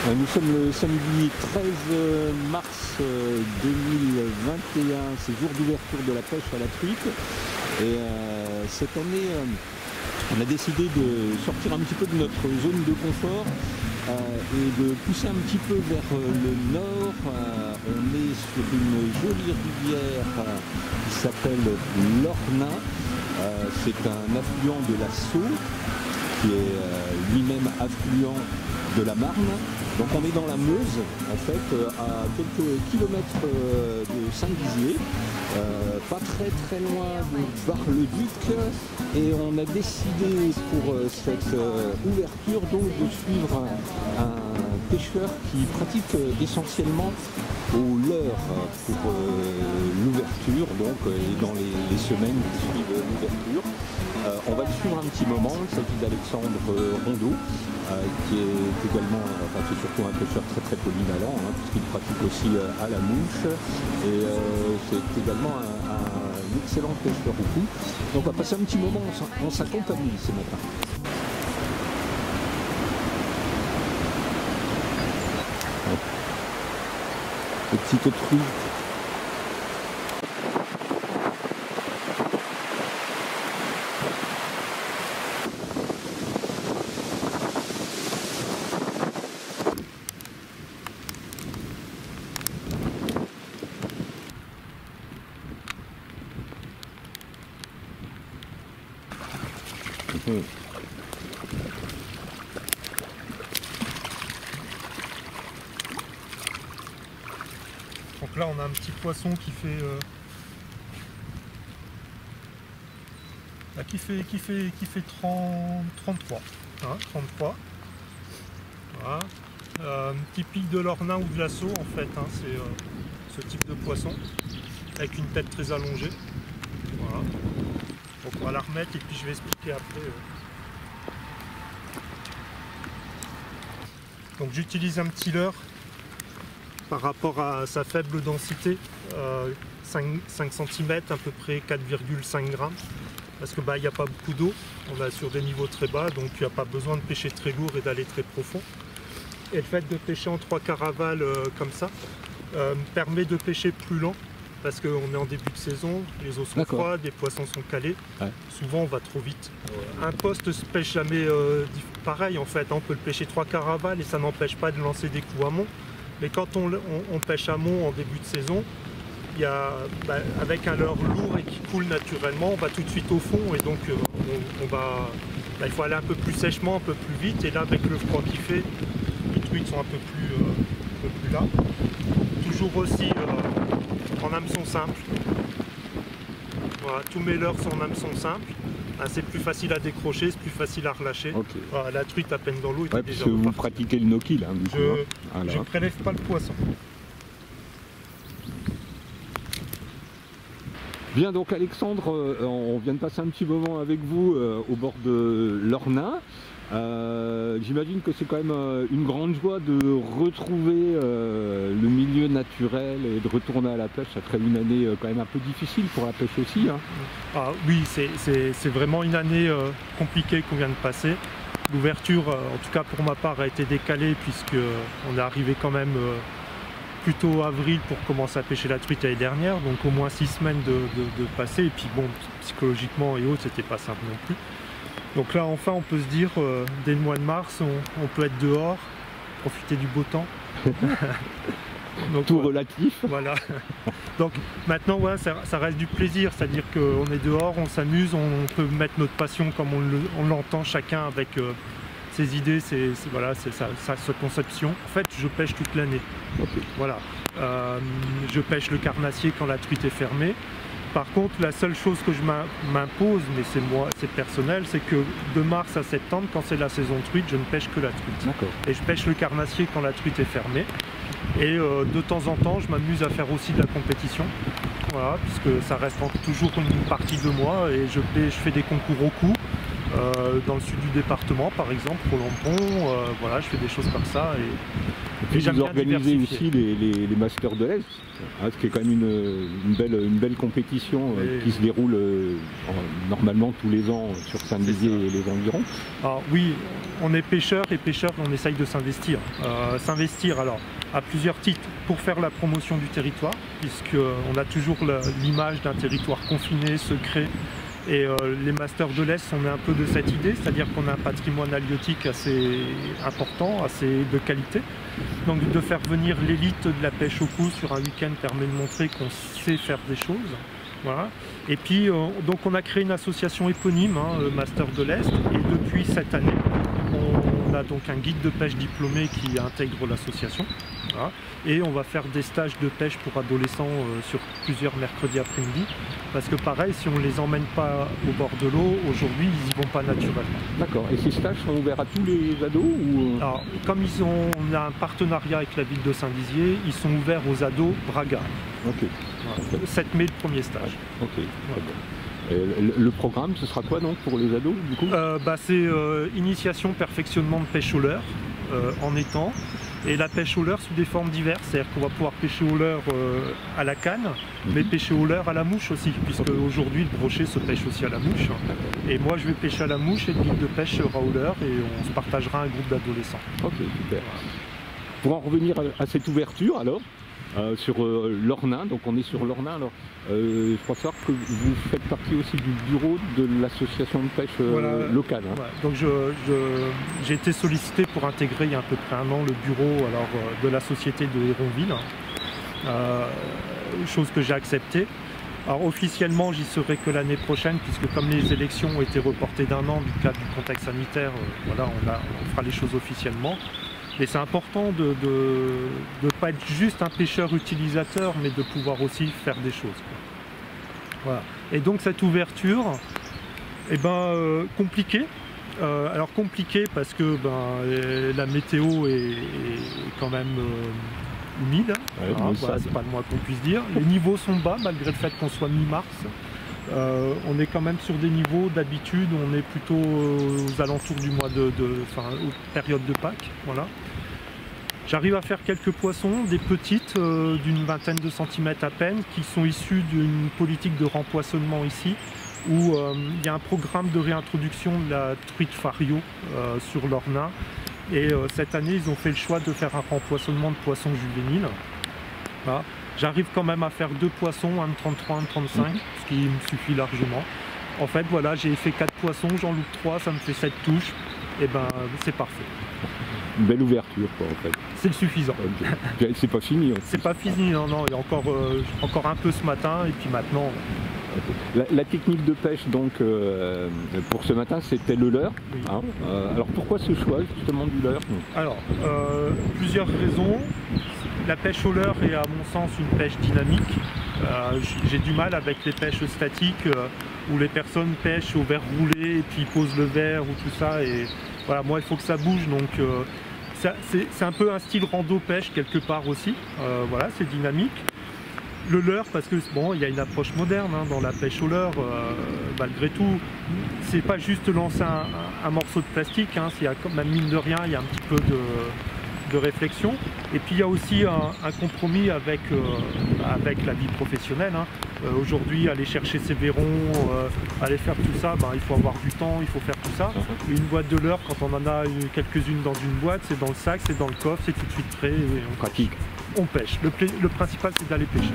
Nous sommes le samedi 13 mars 2021, c'est jour d'ouverture de la pêche à la truite. Et cette année, on a décidé de sortir un petit peu de notre zone de confort et de pousser un petit peu vers le nord. On est sur une jolie rivière qui s'appelle l'Ornain. C'est un affluent de la Saulx, qui est lui-même affluent de la Marne. Donc on est dans la Meuse, en fait, à quelques kilomètres de Saint-Dizier, pas très loin de Bar-le-Duc, et on a décidé pour cette ouverture donc de suivre un pêcheur qui pratique essentiellement au leurre pour l'ouverture, donc et dans les semaines qui suivent l'ouverture. On va le suivre un petit moment. Il s'agit d'Alexandre Rondeau, qui est également, c'est surtout un pêcheur très polyvalent, puisqu'il pratique aussi à la mouche, et c'est également un excellent pêcheur au coup. Donc on va passer un petit moment en sa compagnie ce matin. Petite truite. Donc là on a un petit poisson qui fait qui fait 33, hein, 33. Voilà. Typique de l'Ornain ou de la Saulx en fait, hein, c'est ce type de poisson avec une tête très allongée. Voilà. Donc on va la remettre et puis je vais expliquer après. Donc j'utilise un petit leurre par rapport à sa faible densité, 5 cm, à peu près 4,5 grammes, parce que il n'y a pas beaucoup d'eau, on est sur des niveaux très bas, donc il n'y a pas besoin de pêcher très lourd et d'aller très profond. Et le fait de pêcher en 3 caravales comme ça me permet de pêcher plus lent, parce qu'on est en début de saison, les eaux sont froides, les poissons sont calés, souvent on va trop vite. Un poste se pêche jamais pareil en fait, on peut le pêcher 3 caravales et ça n'empêche pas de lancer des coups à mont. Mais quand on pêche à mont en début de saison, il y a, avec un leurre lourd et qui coule naturellement, on va tout de suite au fond et donc il faut aller un peu plus sèchement, un peu plus vite. Et là, avec le froid qui fait, les truites sont un peu plus là. Toujours aussi en hameçon simple. Voilà, tous mes leurres sont en hameçon simple. C'est plus facile à décrocher, c'est plus facile à relâcher. Okay. Voilà, la truite à peine dans l'eau est déjà repartie. Vous pratiquez le no-kill, du coup, je ne prélève pas le poisson. Bien, donc Alexandre, on vient de passer un petit moment avec vous au bord de l'Ornain. J'imagine que c'est quand même une grande joie de retrouver le milieu naturel et de retourner à la pêche après une année quand même un peu difficile pour la pêche aussi. Hein. Ah, oui, c'est vraiment une année compliquée qu'on vient de passer. L'ouverture, en tout cas pour ma part, a été décalée puisqu'on est arrivé quand même plutôt avril pour commencer à pêcher la truite l'année dernière, donc au moins 6 semaines de passer, et puis bon, psychologiquement et autres, c'était pas simple non plus. Donc là, enfin, on peut se dire, dès le mois de mars, on peut être dehors, profiter du beau temps. Donc, tout relatif. Voilà. Donc maintenant, ouais, ça reste du plaisir, c'est-à-dire qu'on est dehors, on s'amuse, on peut mettre notre passion comme on l'entend chacun avec ses idées, sa conception. En fait, je pêche toute l'année. Okay. Voilà. Je pêche le carnassier quand la truite est fermée. Par contre, la seule chose que je m'impose, mais c'est personnel, c'est que de mars à septembre, quand c'est la saison truite, je ne pêche que la truite. Et je pêche le carnassier quand la truite est fermée. Et de temps en temps, je m'amuse à faire aussi de la compétition. Voilà, puisque ça reste toujours une partie de moi et je fais des concours au coup. dans le sud du département par exemple, Roland-Pont, voilà, je fais des choses comme ça. Et puis vous organisez aussi les Masters de l'Est, hein, ce qui est quand même une belle compétition qui se déroule normalement tous les ans sur Saint-Dizier et les environs. Alors oui, on est pêcheurs et pêcheurs, on essaye de s'investir. S'investir alors à plusieurs titres pour faire la promotion du territoire, puisqu'on a toujours l'image d'un territoire confiné, secret. Et les Masters de l'Est, on est un peu de cette idée, c'est-à-dire qu'on a un patrimoine halieutique assez important, assez de qualité. Donc de faire venir l'élite de la pêche au coup sur un week-end permet de montrer qu'on sait faire des choses. Voilà. Et puis donc on a créé une association éponyme, le Master de l'Est, et depuis cette année, on a donc un guide de pêche diplômé qui intègre l'association. Voilà. Et on va faire des stages de pêche pour adolescents sur plusieurs mercredis après-midi. Parce que pareil, si on ne les emmène pas au bord de l'eau, aujourd'hui, ils n'y vont pas naturellement. D'accord. Et ces stages sont ouverts à tous les ados ou... Alors, comme on a un partenariat avec la ville de Saint-Dizier, ils sont ouverts aux ados Braga. Ok. Voilà. 7 mai, le premier stage. Ok. Voilà. Le programme, ce sera quoi donc pour les ados du coup? C'est initiation, perfectionnement de pêche au leurre en étang. Et la pêche au leurre sous des formes diverses, c'est-à-dire qu'on va pouvoir pêcher au leurre à la canne, mais pêcher au leurre à la mouche aussi, puisque aujourd'hui le brochet se pêche aussi à la mouche. Et moi je vais pêcher à la mouche et le guide de pêche sera au leurre et on se partagera un groupe d'adolescents. Ok, super. Pour en revenir à cette ouverture alors, sur l'Ornain, donc on est sur l'Ornain, alors je crois savoir que vous faites partie aussi du bureau de l'association de pêche locale. Hein. Ouais, donc j'ai été sollicité pour intégrer il y a à peu près un an le bureau de la société de Héronville, chose que j'ai acceptée. Alors officiellement j'y serai que l'année prochaine puisque comme les élections ont été reportées d'un an du cadre du contexte sanitaire, voilà, on fera les choses officiellement. Et c'est important de ne pas être juste un pêcheur utilisateur, mais de pouvoir aussi faire des choses. Voilà. Et donc cette ouverture, compliquée. Alors compliquée parce que la météo est quand même humide. Ouais, voilà, c'est pas le moins qu'on puisse dire. Les niveaux sont bas malgré le fait qu'on soit mi-mars. On est quand même sur des niveaux d'habitude, on est plutôt aux alentours du mois aux périodes de Pâques, voilà. J'arrive à faire quelques poissons, des petites d'une vingtaine de centimètres à peine, qui sont issues d'une politique de rempoissonnement ici, où il y a un programme de réintroduction de la truite fario sur l'Ornain. Et cette année, ils ont fait le choix de faire un rempoissonnement de poissons juvéniles. Voilà. J'arrive quand même à faire 2 poissons, un de 33, un de 35, ce qui me suffit largement. En fait, voilà, j'ai fait 4 poissons, j'en loupe 3, ça me fait 7 touches, et c'est parfait. Une belle ouverture, quoi, en fait. C'est suffisant. Okay. C'est pas fini. C'est pas fini, non, il y a encore un peu ce matin, et puis maintenant... La technique de pêche, donc, pour ce matin, c'était le leurre. Oui. Hein. Alors, pourquoi ce choix, justement, du leurre? Alors, plusieurs raisons. La pêche au leurre est, à mon sens, une pêche dynamique. J'ai du mal avec les pêches statiques où les personnes pêchent au verre roulé et puis posent le verre ou tout ça. Et voilà, moi, il faut que ça bouge. Donc, c'est un peu un style rando-pêche quelque part aussi. Voilà, c'est dynamique. Le leurre, parce que bon, il y a une approche moderne dans la pêche au leurre, malgré tout, c'est pas juste lancer un morceau de plastique, même mine de rien, il y a un petit peu de réflexion. Et puis il y a aussi un compromis avec la vie professionnelle. Aujourd'hui, aller chercher ses verrons, aller faire tout ça, il faut avoir du temps, il faut faire tout ça. Une boîte de leurre, quand on en a quelques-unes dans une boîte, c'est dans le sac, c'est dans le coffre, c'est tout de suite prêt. Et on pratique. On pêche. Le principal, c'est d'aller pêcher.